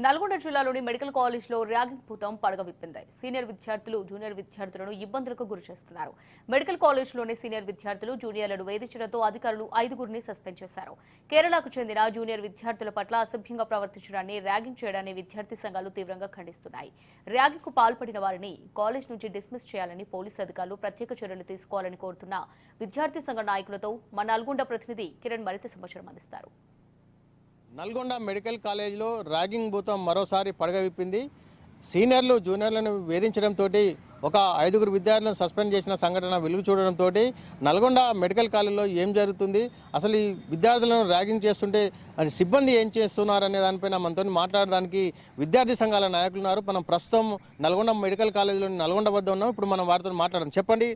నల్గొండ జిల్లాలోని మెడికల్ కాలేజ్లో ర్యాగింగ్ భూతం పడగ విప్పింది. సీనియర్ విద్యార్థులు జూనియర్ విద్యార్థులను ఇబ్బందులకు గురిచేస్తున్నారు. మెడికల్ కాలేజ్లోని సీనియర్ విద్యార్థులు జూనియర్లను వేధించడంతో అధికారులు 5గురిని సస్పెండ్ చేశారు. కేరళకు చెందిన జూనియర్ విద్యార్థుల పట్ల అసభ్యంగా ప్రవర్తించడాన్ని, ర్యాగింగ్ చేయడాన్ని విద్యార్థి సంఘాలు తీవ్రంగా ఖండిస్తున్నాయి. ర్యాగింగ్కు పాల్పడిన వారిని కాలేజ్ నుంచి డిస్మిస్ చేయాలని పోలీసు అధికారులు ప్రత్యేక చర్యలు తీసుకోవాలని కోరుతున్న విద్యార్థి సంఘ నాయకులతో మా నల్గొండ ప్రతినిధి కిరణ్ మరింత సమాచారం అందిస్తారు. నల్గొండ మెడికల్ కాలేజీలో ర్యాగింగ్ భూతం మరోసారి పడగ విప్పింది. సీనియర్లు జూనియర్లను వేధించడంతో ఒక 5గురు విద్యార్థులను సస్పెండ్ చేసిన సంఘటన వెలుగు చూడడంతో నల్గొండ మెడికల్ కాలేజీలో ఏం జరుగుతుంది, అసలు ఈ విద్యార్థులను ర్యాగింగ్ చేస్తుంటే సిబ్బంది ఏం చేస్తున్నారనే దానిపైన మనతో మాట్లాడడానికి విద్యార్థి సంఘాల నాయకులు ఉన్నారు. మనం ప్రస్తుతం నల్గొండ మెడికల్ కాలేజీలోని నల్గొండ వద్ద ఉన్నాం. ఇప్పుడు మనం వారితో మాట్లాడడం. చెప్పండి,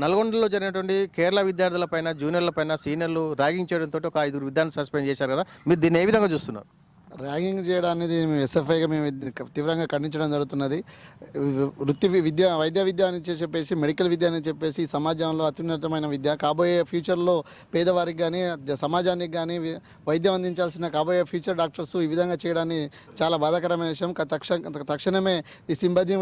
నల్గొండలో జరిగినటువంటి కేరళ విద్యార్థులపైన, జూనియర్లపైన సీనియర్లు ర్యాగింగ్ చేయడంతో ఒక 5గురు విద్యార్థులను సస్పెండ్ చేశారు కదా, మీరు దీన్ని ఏ విధంగా చూస్తున్నారు? ర్యాగింగ్ చేయడం అనేది మేము ఎస్ఎఫ్ఐగా మేము తీవ్రంగా ఖండించడం జరుగుతున్నది. వైద్య విద్య అని చెప్పేసి, మెడికల్ విద్య అని చెప్పేసి సమాజంలో అత్యున్నతమైన విద్య. కాబోయే ఫ్యూచర్లో పేదవారికి కానీ, సమాజానికి కానీ వైద్యం అందించాల్సిన కాబోయే ఫ్యూచర్ డాక్టర్స్ ఈ విధంగా చేయడాన్ని చాలా బాధాకరమైన విషయం. తక్షణమే ఈ సిబ్బంది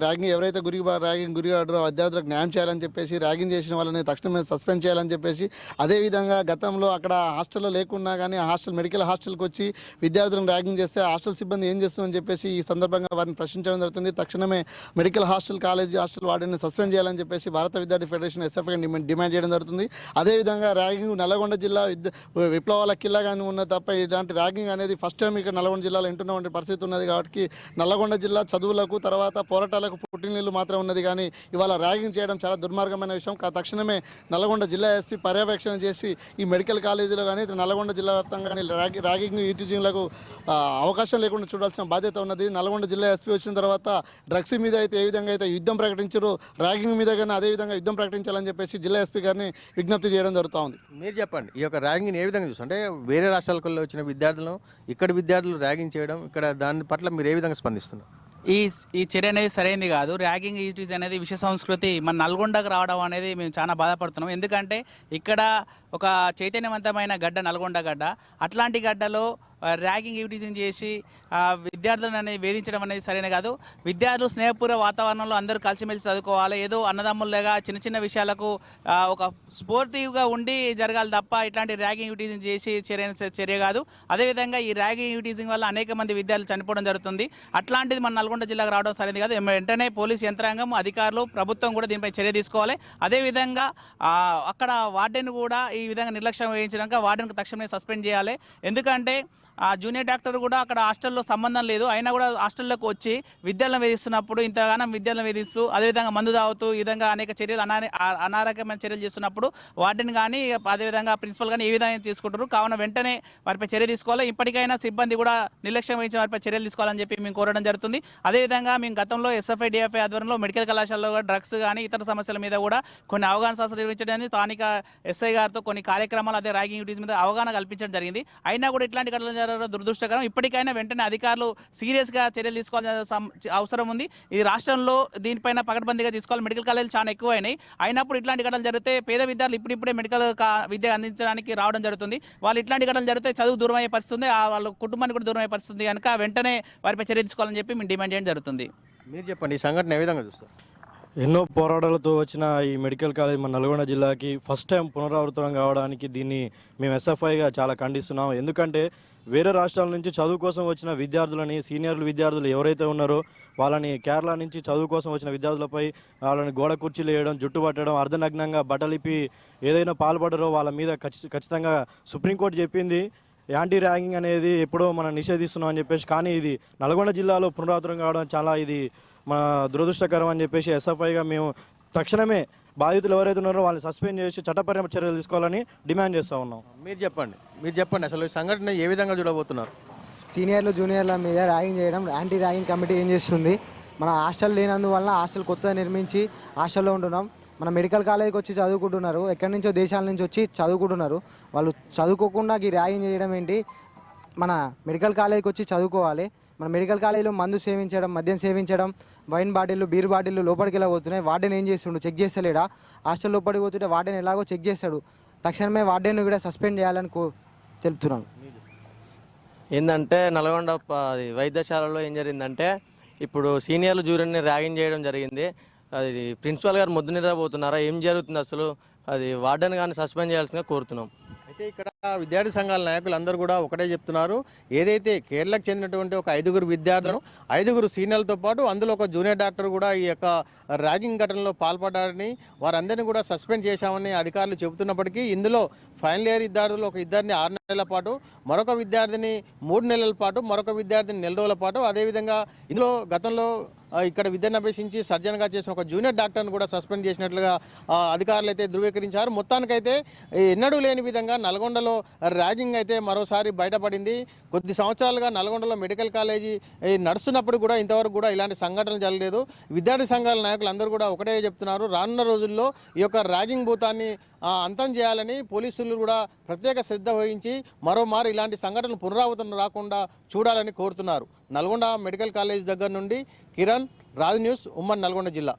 ర్యాగింగ్ ఎవరైతే ర్యాగింగ్ గురిగాడో విద్యార్థులకు న్యాయం చేయాలని చెప్పేసి, ర్యాగింగ్ చేసిన వాళ్ళని తక్షణమే సస్పెండ్ చేయాలని చెప్పేసి, అదేవిధంగా గతంలో అక్కడ హాస్టల్లో లేకున్నా కానీ మెడికల్ హాస్టల్కి వచ్చి విద్యార్థులను ర్యాగింగ్ చేస్తే హాస్టల్ సిబ్బంది ఏం చేస్తుందని చెప్పేసి ఈ సందర్భంగా వారిని ప్రశ్నించడం జరుగుతుంది. తక్షణమే మెడికల్ కాలేజీ హాస్టల్ వార్డెన్ని సస్పెండ్ చేయాలని చెప్పేసి భారత విద్యార్థి ఫెడరేషన్ ఎస్ఎఫ్ఐ డిమాండ్ చేయడం జరుగుతుంది. అదేవిధంగా ర్యాగింగ్ నల్గొండ జిల్లా విప్లవాల కిల్లాగానే ఉన్న తప్ప ఇలాంటి ర్యాగింగ్ అనేది ఫస్ట్ టైం ఇక్కడ నల్గొండ జిల్లాలో వింటున్నటువంటి పరిస్థితి ఉన్నది. కాబట్టి నల్గొండ జిల్లా చదువులకు తర్వాత పోరాటాలకు పుట్టినీళ్ళు మాత్రం ఉన్నది, కానీ ఇవాళ ర్యాగింగ్ చేయడం చాలా దుర్మార్గమైన విషయం. తక్షణమే నల్గొండ జిల్లా ఎస్పీ పర్యవేక్షణ చేసి ఈ మెడికల్ కాలేజీలో కానీ నల్గొండ జిల్లా వ్యాప్తంగా కానీ ర్యాగింగ్ ఈటీజింగ్లకు అవకాశం లేకుండా చూడాల్సిన బాధ్యత ఉన్నది. నల్గొండ జిల్లా ఎస్పీ వచ్చిన తర్వాత డ్రగ్స్ మీద అయితే ఏ విధంగా అయితే యుద్ధం ప్రకటించారో, ర్యాగింగ్ మీద కానీ అదేవిధంగా యుద్ధం ప్రకటించాలని చెప్పేసి జిల్లా ఎస్పీ గారిని విజ్ఞప్తి చేయడం జరుగుతూ ఉంది. మీరు చెప్పండి, ఈ యొక్క ర్యాగింగ్ని ఏ విధంగా చూస్తారు? అంటే వేరే రాష్ట్రాలకు వచ్చిన విద్యార్థులను ఇక్కడ విద్యార్థులు ర్యాగింగ్ చేయడం, ఇక్కడ దాని పట్ల మీరు ఏ విధంగా స్పందిస్తున్నారు? ఈ చర్య అనేది సరైనది కాదు. ర్యాగింగ్ ఈటీజ్ అనేది విషయ సంస్కృతి మన నల్గొండకు రావడం అనేది మేము చాలా బాధపడుతున్నాం. ఎందుకంటే ఇక్కడ ఒక చైతన్యవంతమైన గడ్డ నల్గొండ గడ్డ. అట్లాంటి గడ్డలో ర్యాగింగ్ ఈటీజింగ్ చేసి విద్యార్థులను అనేది వేధించడం అనేది సరైన కాదు. విద్యార్థులు స్నేహపూర్వ వాతావరణంలో అందరూ కలిసిమెలిసి చదువుకోవాలి. ఏదో అన్నదమ్ములుగా చిన్న చిన్న విషయాలకు ఒక స్పోర్టివ్గా ఉండి జరగాలి తప్ప ఇట్లాంటి ర్యాగింగ్ ఈటీజింగ్ చేసి చర్య కాదు. అదేవిధంగా ఈ ర్యాగింగ్ ఈటీజింగ్ వల్ల అనేక మంది విద్యార్థులు చనిపోవడం జరుగుతుంది. అట్లాంటిది మన నల్గొండ జిల్లాకు రావడం సరైనది కాదు. వెంటనే పోలీసు యంత్రాంగం, అధికారులు, ప్రభుత్వం కూడా దీనిపై చర్య తీసుకోవాలి. అదేవిధంగా అక్కడ వార్డెన్ కూడా ఈ విధంగా నిర్లక్ష్యం వహించడానికి వార్డెన్కు తక్షణమే సస్పెండ్ చేయాలి. ఎందుకంటే జూనియర్ డాక్టర్ కూడా అక్కడ హాస్టల్లో సంబంధం లేదు, అయినా కూడా హాస్టల్లోకి వచ్చి విద్యార్థులను వేధిస్తున్నప్పుడు, ఇంతగానో విద్యార్థులను వేధిస్తూ అదేవిధంగా మందు తాగుతూ ఈ విధంగా అనేక చర్యలు అనారోగ్యమైన చర్యలు చేస్తున్నప్పుడు వార్డెన్ కానీ అదేవిధంగా ప్రిన్సిపల్ కానీ ఏ విధంగా తీసుకుంటారు. కావున వెంటనే వారిపై చర్య తీసుకోవాలి. ఇప్పటికైనా సిబ్బంది కూడా నిర్లక్ష్యం వహించిన వారిపై చర్యలు తీసుకోవాలని చెప్పి మేము కోరడం జరుగుతుంది. అదేవిధంగా మేము గతంలో ఎస్ఎఫ్ఐ డిఎఫ్ఐ ఆధ్వర్యంలో మెడికల్ కళాశాలలో డ్రగ్స్ కానీ ఇతర సమస్యల మీద కూడా కొన్ని అవగాహన సదస్సులు నిర్వహించడానికి స్థానిక ఎస్ఐ గారితో కొన్ని కార్యక్రమాలు, అదే ర్యాగింగ్ యూటీస్ మీద అవగాహన కల్పించడం జరిగింది. అయినా కూడా ఇట్లాంటి ఘటనలు దురదృష్టకరం. ఇప్పటికైనా వెంటనే అధికారులు సీరియస్గా చర్యలు తీసుకోవాల్సిన అవసరం ఉంది. ఈ రాష్ట్రంలో దీనిపైన పకడ్బందీగా తీసుకోవాలి. మెడికల్ కాలేజీలు చాలా ఎక్కువైనాయి. అయినప్పుడు ఇట్లాంటి ఘటనలు జరిగితే పేద విద్యార్థులు ఇప్పుడిప్పుడే మెడికల్ విద్య అందించడానికి రావడం జరుగుతుంది. వాళ్ళు ఇట్లాంటి ఘటనలు జరిగితే చదువు దూరం అయ్యే పరిస్థితి ఉంది, వాళ్ళ కుటుంబానికి కూడా దూరం అయ్యే పరిస్థితి ఉంది. కనుక వెంటనే వారిపై చర్య తీసుకోవాలని చెప్పి మేము డిమాండ్ చేయడం జరుగుతుంది. మీరు చెప్పండి, ఈ సంఘటన ఏ విధంగా చూస్తారు? ఎన్నో పోరాటాలతో వచ్చిన ఈ మెడికల్ కాలేజ్ మన నల్గొండ జిల్లాకి ఫస్ట్ టైం పునరావృతం కావడానికి దీన్ని మేము ఎస్ఎఫ్ఐగా చాలా ఖండిస్తున్నాం. ఎందుకంటే వేరే రాష్ట్రాల నుంచి చదువు కోసం వచ్చిన విద్యార్థులని, సీనియర్లు విద్యార్థులు ఎవరైతే ఉన్నారో వాళ్ళని కేరళ నుంచి చదువు కోసం వచ్చిన విద్యార్థులపై వాళ్ళని గోడ కుర్చీలు వేయడం, జుట్టు పట్టడం, అర్ధనగ్నంగా బట్టలిపి ఏదైనా పాల్పడరో వాళ్ళ మీద ఖచ్చితంగా సుప్రీంకోర్టు చెప్పింది యాంటీ ర్యాగింగ్ అనేది ఎప్పుడో మనం నిషేధిస్తున్నాం అని చెప్పేసి. కానీ ఇది నల్గొండ జిల్లాలో పునరావృతం కావడం చాలా ఇది మన దురదృష్టకరం అని చెప్పేసి ఎస్ఎఫ్ఐగా మేము తక్షణమే బాధితులు ఎవరైతే ఉన్నారో వాళ్ళని సస్పెండ్ చేసి చట్టపరమైన చర్యలు తీసుకోవాలని డిమాండ్ చేస్తూ ఉన్నాం. మీరు చెప్పండి అసలు ఈ సంఘటన ఏ విధంగా చూడబోతున్నారు? సీనియర్లు జూనియర్ల మీద ర్యాగింగ్ చేయడం యాంటీ ర్యాగింగ్ కమిటీ ఏం చేస్తుంది? మన హాస్టల్ లేనందువల్ల హాస్టల్ కొత్తగా నిర్మించి హాస్టల్లో ఉంటున్నాం. మన మెడికల్ కాలేజీకి వచ్చి చదువుకుంటున్నారు, ఎక్కడి నుంచో దేశాల నుంచి వచ్చి చదువుకుంటున్నారు. వాళ్ళు చదువుకోకుండా ఈ ర్యాగింగ్ చేయడం ఏంటి? మన మెడికల్ కాలేజీకి వచ్చి చదువుకోవాలి. మన మెడికల్ కాలేజీలో మందు సేవించడం, మద్యం సేవించడం, వైన్ బాటిళ్ళు, బీర్ బాటిళ్ళు లోపలికి ఎలా పోతున్నాయి, వార్డెన్ ఏం చేస్తుండు? చెక్ చేస్తలేడా? హాస్టల్ లోపలికి పోతుంటే వార్డెన్ ఎలాగో చెక్ చేస్తాడు. తక్షణమే వార్డెన్ కూడా సస్పెండ్ చేయాలని తెలుపుతున్నాను. ఏంటంటే నల్గొండ అది వైద్యశాలలో ఏం జరిగిందంటే ఇప్పుడు సీనియర్లు జూనియర్ని ర్యాగింగ్ చేయడం జరిగింది. అది ప్రిన్సిపల్ గారు మొద్దు నిద్రపోతున్నారా, ఏం జరుగుతుంది అసలు, అది వార్డెన్ కానీ సస్పెండ్ చేయాల్సిందిగా కోరుతున్నాం. అయితే ఇక్కడ విద్యార్థి సంఘాల నాయకులు అందరూ కూడా ఒకటే చెప్తున్నారు, ఏదైతే కేరళకు చెందినటువంటి ఒక 5 విద్యార్థులను 5 సీనియర్లతో పాటు అందులో ఒక జూనియర్ డాక్టర్ కూడా ఈ యొక్క ర్యాగింగ్ ఘటనలో పాల్పడ్డారని, వారందరినీ కూడా సస్పెండ్ చేశామని అధికారులు చెబుతున్నప్పటికీ ఇందులో ఫైనల్ ఇయర్ విద్యార్థులు ఒక ఇద్దరిని 6 నెలల పాటు, మరొక విద్యార్థిని 3 నెలల పాటు, మరొక విద్యార్థిని 4 రోజుల పాటు, అదేవిధంగా ఇందులో గతంలో ఇక్కడ విద్యను అభ్యసించి సర్జన్గా చేసిన ఒక జూనియర్ డాక్టర్ను కూడా సస్పెండ్ చేసినట్లుగా అధికారులు అయితే ధృవీకరించారు. మొత్తానికైతే ఎన్నడూ లేని విధంగా నల్గొండలో ర్యాగింగ్ అయితే మరోసారి బయటపడింది. కొద్ది సంవత్సరాలుగా నల్గొండలో మెడికల్ కాలేజీ నడుస్తున్నప్పుడు కూడా ఇంతవరకు కూడా ఇలాంటి సంఘటనలు జరగలేదు. విద్యార్థి సంఘాల నాయకులు అందరూ కూడా ఒకటే చెప్తున్నారు, రానున్న రోజుల్లో ఈ యొక్క ర్యాగింగ్ భూతాన్ని అంతం చేయాలని పోలీసులు కూడా ప్రత్యేక శ్రద్ధ వహించి మరోమారు ఇలాంటి సంఘటనలు పునరావృతం రాకుండా చూడాలని కోరుతున్నారు. నల్గొండ మెడికల్ కాలేజ్ దగ్గర నుండి కిరణ్, రాజ్ న్యూస్, ఉమ్మడి నల్గొండ జిల్లా.